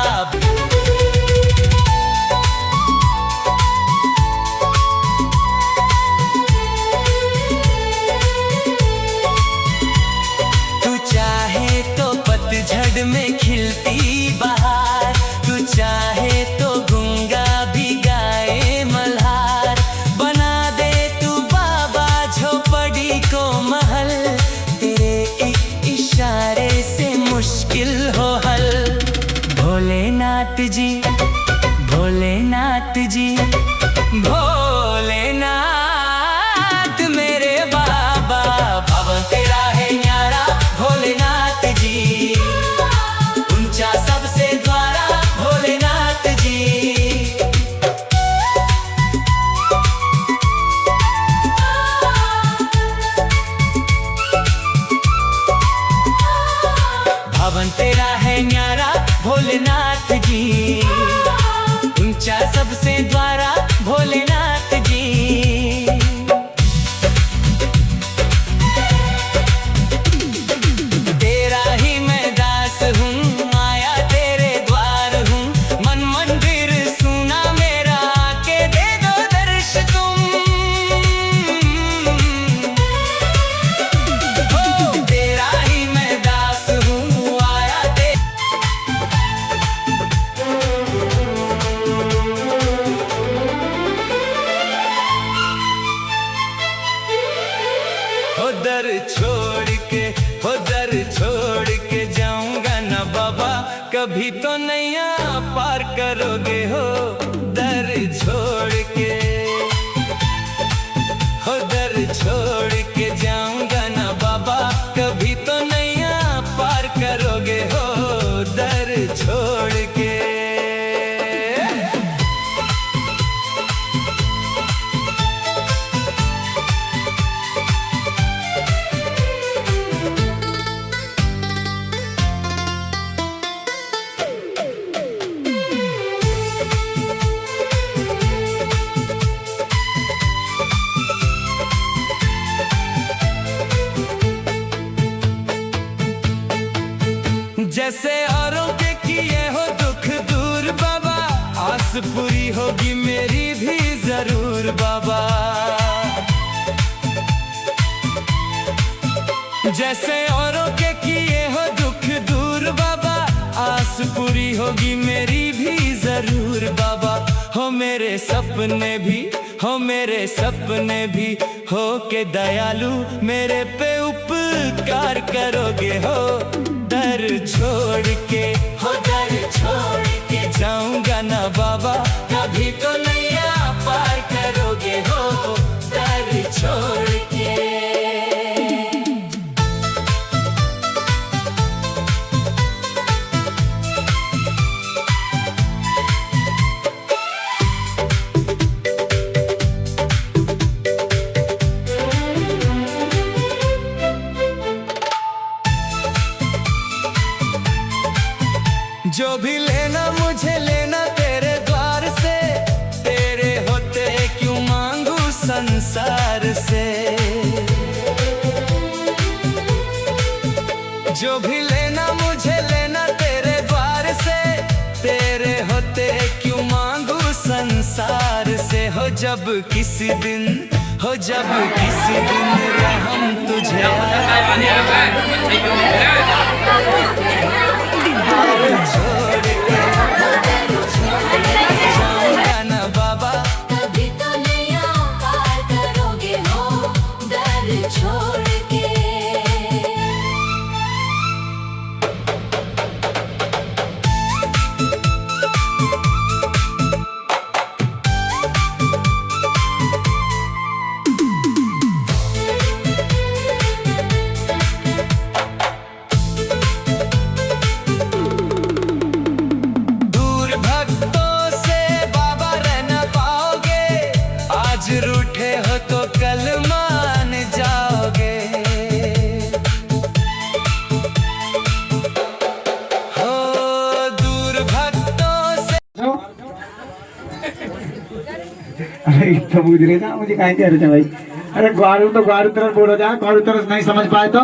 तू चाहे तो पतझड़ में खिलती बहार तू चाहे तो गूंगा भी गाए मल्हार बना दे तू बाबा झोपड़ी को महल तेरे एक इशारे से मुश्किल हो हल। भोलेनाथ जी भोलेनाथ जी भोलेनाथ मेरे बाबा भवन तेरा है न्यारा भोलेनाथ जी ऊंचा सबसे द्वारा भोलेनाथ जी। भवन तेरा है न्यारा भोलेनाथ जी ऊंचा सबसे द्वारा भोलेनाथ जी। तेरा ही मैं दास हूँ आया तेरे द्वार हूँ मन मंदिर सुना मेरा आके दे दो दर्श तुम। हो तेरा ही मैं दास हूँ आया हो दर छोड़ के जाऊंगा ना बाबा कभी तो नैया पार करोगे हो दर छोड़ के हो दर छोड़ के जाऊंगा ना बाबा कभी तो नैया पार करोगे हो दर छोड़ के। जैसे औरों के किए हो दुख दूर बाबा आस पूरी होगी मेरी भी जरूर बाबा। जैसे औरों के किए हो दुख दूर बाबा आस पूरी होगी मेरी भी जरूर बाबा। हो मेरे सपने भी हो के दयालु मेरे पे उपकार करोगे हो दर छोड़ के हो दर छोड़ के जाऊंगा ना बाबा कभी तो नैया पार करोगे हो दर छोड़ के। जो भी लेना मुझे लेना तेरे द्वार से तेरे होते क्यों मांगू संसार से। जो भी लेना मुझे लेना तेरे द्वार से तेरे होते क्यों मांगू संसार से। हो जब किसी दिन रहम तुझे छोड़ के जाऊंगा ना बाबा, कभी तो नैया पार करोगे हो दर छोड़ के। दूर भक्तों से बाबा रह न पाओगे, आज रूठे हो तो कल मान जाओगे। हो दूर भक्तों से। अरे तो बुझ रहे ना मुझे कहीं कह रहे थे भाई। अरे ग्वारू तो ग्वारू तरफ बोलो जा, ग्वारू तरफ नहीं समझ पाए तो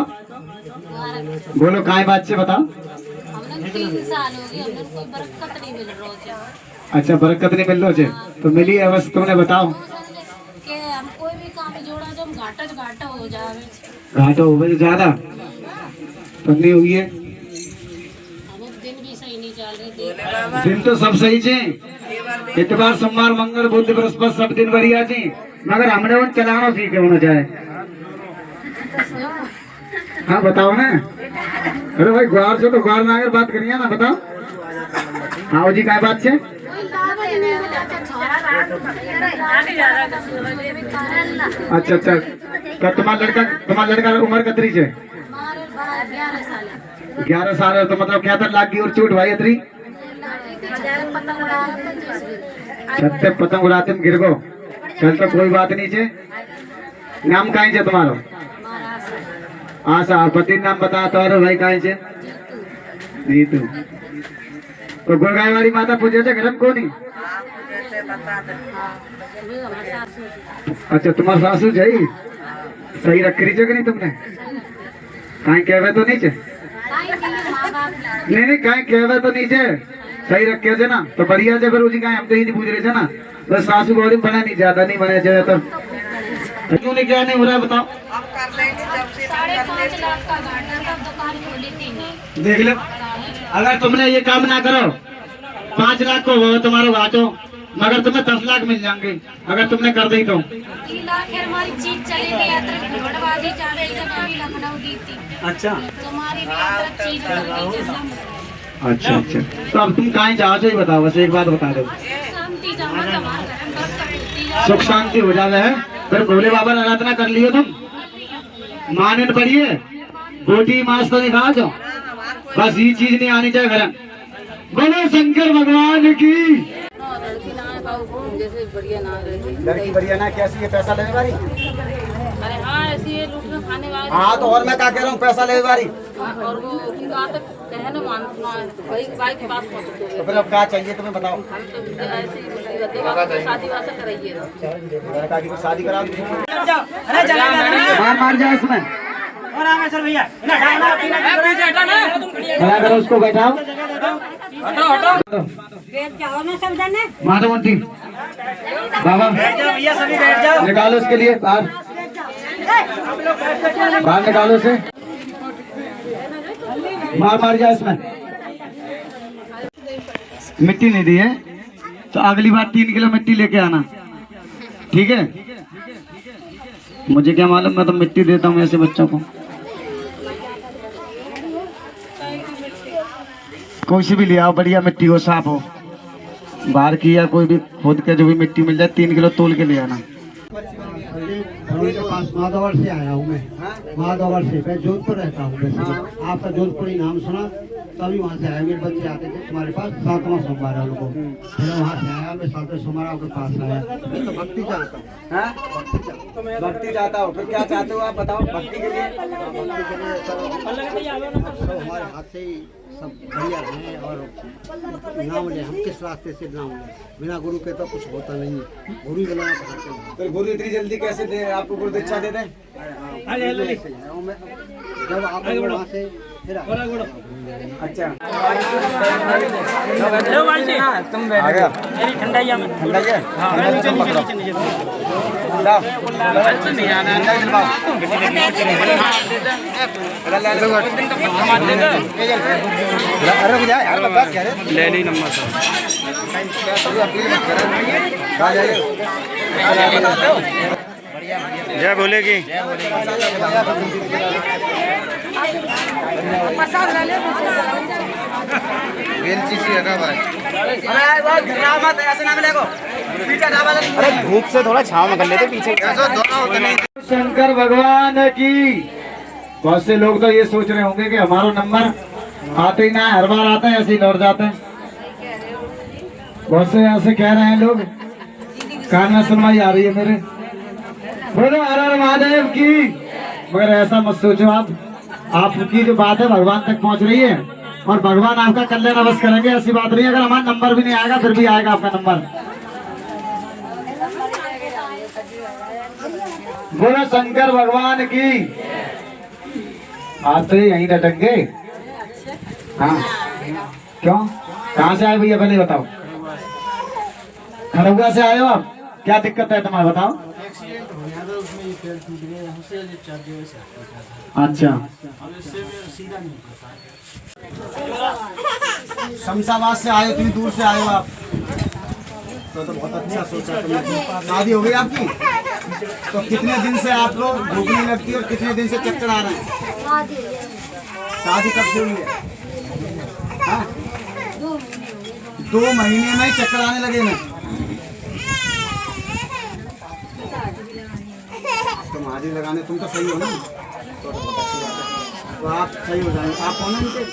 बोलो काय बात से बताओ। 3 साल हो गए हमने कोई बरकत नहीं मिल रहा है। अच्छा बरकत नहीं मिल रही तो मिली है बस तुमने बताओ। कि हम कोई भी काम जोड़ा जो हम घाटा हो जावे। घाटा हो गई ज्यादा तो नहीं हुई है। हम दिन भी सही नहीं चल रहे थे। दिन तो सब सही छे, इतवार सोमवार मंगल बुध बृहस्पति सब दिन बढ़िया थी, मगर हमने उन चलाना सीखे होना चाहे। हाँ बताओ ना। अरे भाई ग्वार से तो ग्वार में अगर बात करिए ना बताओ। हाँ जी क्या बात है। अच्छा अच्छा तो तुम्हारा लड़का उम्र कतरी है? 11 साल है तो मतलब क्या था लाग गई और चोट भाई अतरी छत्ते पतंग उड़ाते में गिर गो। चल तो कोई बात नहीं छे। नाम कहीं छे तुम्हारो? आशा। पति नाम बता तो भाई कहीं छे? जीतू। तो गुड़गाय वाली माता पूछे थे घर में कोनी? अच्छा तुम्हारा सासू है सही रख रही कि नहीं तुमने? कहीं कहवे तो नहीं छे? नहीं कहीं कहवे तो नहीं छे, सही रखे थे ना तो बढ़िया से। फिर उसी का हम तो ही नहीं पूछ रहे थे ना, बस सासू गौरी बना नहीं ज्यादा नहीं बने चाहिए तो क्यों नहीं क्या नहीं हो रहा है बताओ। 5.5 लाख का घाटा तब दुकान खोली थी। देख लो अगर तुमने ये काम ना करो 5 लाख को वो तुम्हारा घाटो, मगर तुम्हें 10 लाख मिल जाएंगे अगर तुमने कर दी तो। 3 लाख हमारी चीज चली गई यात्रा की बर्बादी जा रही है। अभी लखनऊ दी थी। अच्छा तुम्हारी भी यात्रा चीज चली गई। अच्छा अच्छा तो अब तुम कहाँ जाओ ही बताओ, बस एक बात बता दो। शांति जमा सुख शांति हो जावे है। फिर भोले बाबा ने आराधना कर लियो तुम, माने न पड़िए गोटी मांस तो नहीं खा जाओ, बस ये चीज नहीं आनी चाहिए घर। बोलो शंकर भगवान की। लड़की बढ़िया ना कैसी है? पैसा लेने वाली? अरे हाँ ऐसी है लूट में खाने वाली। हाँ तो और मैं क्या कह रहा हूँ पैसा लेने वाली। और वो कहने मानना भाई की बात पहुँचते। तो फिर अब क्या चाहिए तुम्हें बताओ। हम तो ऐसे शादी वासा कराइए। लड़का की शादी करा दो। मार जाए इसमें और रामेश्वर भैया बना करो उसको बैठाओ। माधव मंत्री बाबा भैया सभी बैठ जाओ। निकालो उसके लिए बाहर निकालो से। मार जाए इसमें। मिट्टी नहीं दी है तो अगली बार 3 किलो मिट्टी लेके आना, ठीक है? मुझे क्या मालूम, मैं तो मिट्टी देता हूँ ऐसे बच्चों को। कोई सी भी ले आओ, बढ़िया मिट्टी हो, साफ हो, बाहर की या कोई भी खुद के जो भी मिट्टी मिल जाए 3 किलो तोल के ले आना। माधवर से आया हूँ मैं, माधवर से। मैं जोधपुर रहता हूँ। आपका जोधपुरी नाम सुना तभी वहाँ से आया। मेरे बच्चे आते थे तुम्हारे पास 7वां सोमवार है उनको, फिर वहाँ से आया मैं 7वें सोमवार आपके पास आया। मैं तो भक्ति चाहता हूँ। भक्ति चाहता हूँ, फिर क्या चाहते हो आप बताओ? भक्ति के लिए हमारे हाथ से ही सब बढ़िया रहे और नाम ले। हम किस रास्ते से नाम ले? बिना गुरु के तो कुछ होता नहीं है। गुरु बनाना चाहते हैं। फिर गुरु इतनी जल्दी कैसे दे आपको गुरु दीक्षा दे दें? जब आप वहाँ से फिर अच्छा तुम आ गया ठंडा ही ठंडा है ले ली नंबर जय भोले की अरे धूप से थोड़ा छांव में कर लेते पीछे। शंकर भगवान की। बहुत से लोग तो ये सोच रहे होंगे कि हमारा नंबर आते ही ना, हर बार आता है ऐसे ही लौट जाते हैं। बहुत से ऐसे कह रहे हैं लोग, कान में सुनवाई आ रही है मेरे। बोलो हर हर महादेव की। मगर ऐसा मत सोचो आप, आपकी जो बात है भगवान तक पहुंच रही है और भगवान आपका कल्याण अवश्य करेंगे। ऐसी बात नहीं है, अगर हमारा नंबर भी नहीं आएगा फिर भी आएगा आपका नंबर। बोलो शंकर भगवान की। आप तो यहीं रटेंगे। हाँ क्यों, कहाँ से आए भैया पहले बताओ। खड़गुआ से आए हो आप, क्या दिक्कत है तुम्हारा बताओ। अच्छा शमशाबाद से आए हो, इतनी दूर से आए हो आप, तो बहुत अच्छा सोचा तुमने। शादी हो गई आपकी? तो कितने दिन से आप लोग भूख नहीं लगती और कितने दिन से चक्कर आ रहे हैं? शादी कब से हुई है? हाँ? 2 महीने में ही चक्कर आने लगे मैं। तो महादेव लगाने तुम तो सही हो ना, तो आप सही हो जाएंगे। आप कौन है उनके?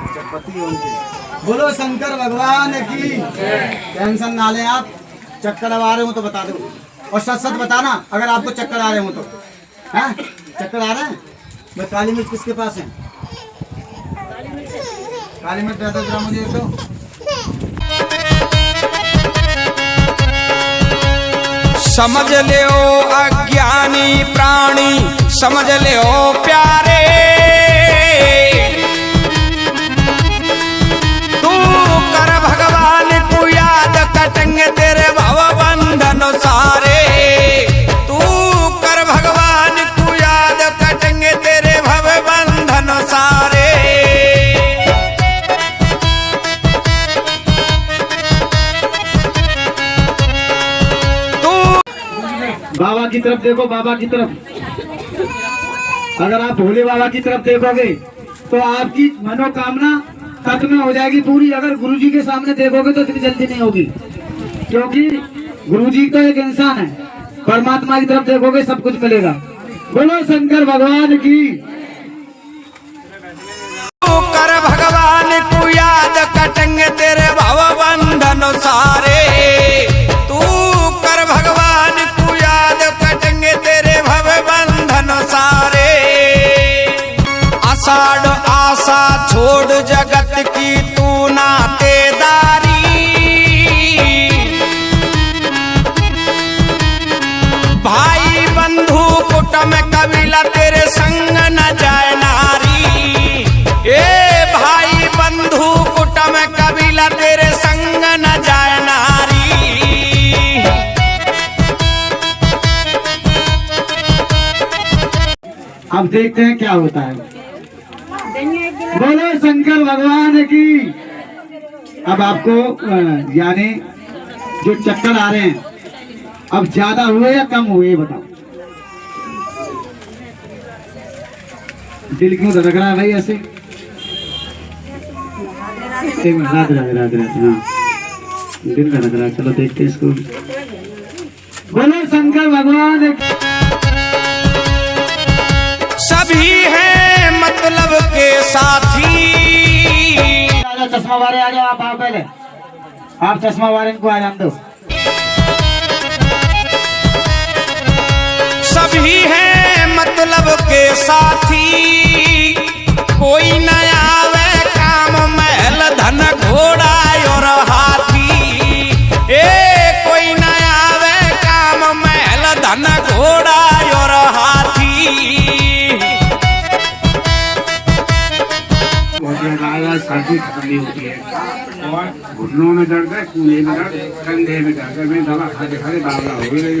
अच्छा पति हो उनके। बोलो शंकर भगवान की। टेंशन ना लें आप, चक्कर आ रहे हो तो बता दो और सच सच बताना अगर आपको चक्कर आ रहे हो तो। हैं चक्कर आ रहे हैं? मैं काली मिर्च किसके पास है? काली मिर्च दे दो जरा मुझे तो। समझ ले ओ अज्ञानी प्राणी, समझ ले ओ प्यारे, तू कर भगवान को याद, कटेंगे तेरे भव बंधन सारे। तू कर भगवान को याद, कटेंगे तेरे भव बंधन सारे। बाबा की तरफ देखो, बाबा की तरफ। अगर आप भोले बाबा की तरफ देखोगे तो आपकी मनोकामना तक में हो जाएगी पूरी। अगर गुरुजी के सामने देखोगे तो इतनी जल्दी नहीं होगी, क्योंकि गुरुजी तो एक इंसान है। परमात्मा की तरफ देखोगे सब कुछ मिलेगा। बोलो शंकर भगवान की। कर भगवान को याद, कटेंगे तेरे भव बंधन सारे। तू कर भगवान को याद, कटेंगे तेरे भव बंधन सारे। आषाढ़ आशा छोड़ जगत की तू नातेदारी, भाई बंधु कुटुंब कबीला तेरे संग न जाए नारी। ए भाई बंधु कुटुंब कबीला तेरे संग न जाए नारी। अब देखते हैं क्या होता है। बोलो शंकर भगवान की। अब आपको यानी जो चक्कर आ रहे हैं अब ज्यादा हुए या कम हुए बताओ। दिल क्यों धड़क रहा है भाई ऐसे? एक मिनट, राधे राधे राधे राधे। हाँ दिल धड़क रहा है, चलो देखते हैं इसको। बोलो शंकर भगवान की। सभी हैं मतलब के साथी। चश्मा वाले आ जाओ, आप आओ पहले। आप चश्मा वाले को आ जान दो। सभी हैं मतलब के साथी, कोई न आवे काम महल धन घोड़ा और हाथी। ए कोई न आवे काम महल धन घोड़ा और हाथी। सर्दी खत्म नहीं होती है और घुटनों में दर्द है, कूल्हे में दर्द, कंधे में दर्द है। मैं दवा खाते खाते बावला हो गई।